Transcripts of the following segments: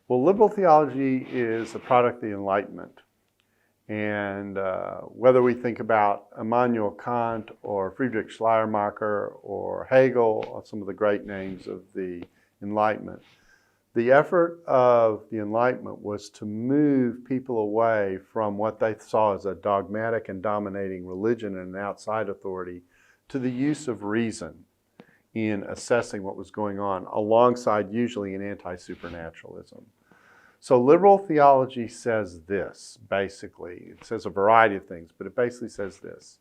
Well, liberal theology is a product of the Enlightenment. And whether we think about Immanuel Kant or Friedrich Schleiermacher or Hegel, or some of the great names of the Enlightenment, the effort of the Enlightenment was to move people away from what they saw as a dogmatic and dominating religion and an outside authority to the use of reason in assessing what was going on, alongside usually an anti-supernaturalism. So liberal theology says this, basically. It says a variety of things, but it basically says this.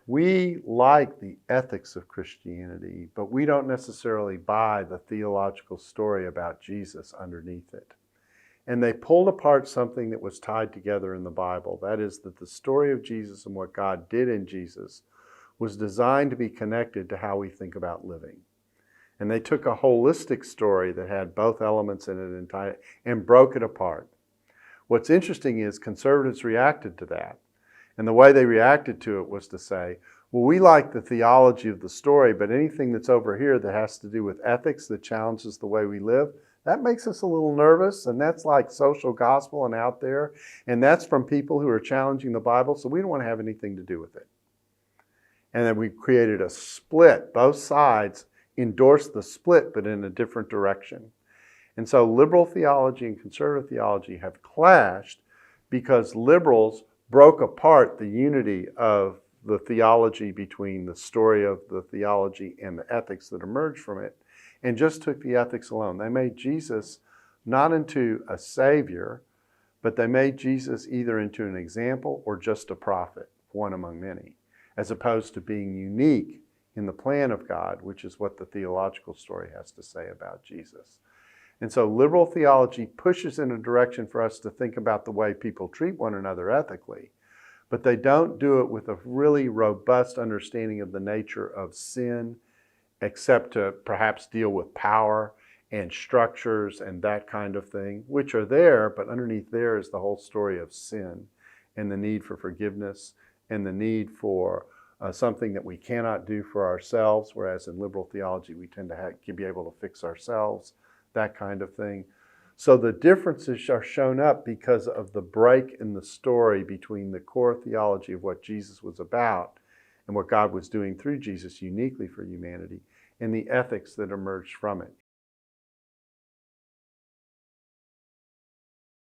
We like the ethics of Christianity, but we don't necessarily buy the theological story about Jesus underneath it. And they pulled apart something that was tied together in the Bible. That is, that the story of Jesus and what God did in Jesus was designed to be connected to how we think about living. And they took a holistic story that had both elements in it and broke it apart. What's interesting is conservatives reacted to that. And the way they reacted to it was to say, well, we like the theology of the story, but anything that's over here that has to do with ethics that challenges the way we live, that makes us a little nervous, and that's like social gospel and out there, and that's from people who are challenging the Bible, so we don't want to have anything to do with it. And then we created a split. Both sides endorsed the split, but in a different direction. And so liberal theology and conservative theology have clashed because liberals broke apart the unity of the theology between the story of the theology and the ethics that emerged from it, and just took the ethics alone. They made Jesus not into a savior, but they made Jesus either into an example or just a prophet, one among many, as opposed to being unique in the plan of God, which is what the theological story has to say about Jesus. And so liberal theology pushes in a direction for us to think about the way people treat one another ethically, but they don't do it with a really robust understanding of the nature of sin, except to perhaps deal with power and structures and that kind of thing, which are there, but underneath there is the whole story of sin and the need for forgiveness and the need for something that we cannot do for ourselves, whereas in liberal theology we tend to be able to fix ourselves, that kind of thing. So the differences are shown up because of the break in the story between the core theology of what Jesus was about and what God was doing through Jesus uniquely for humanity and the ethics that emerged from it.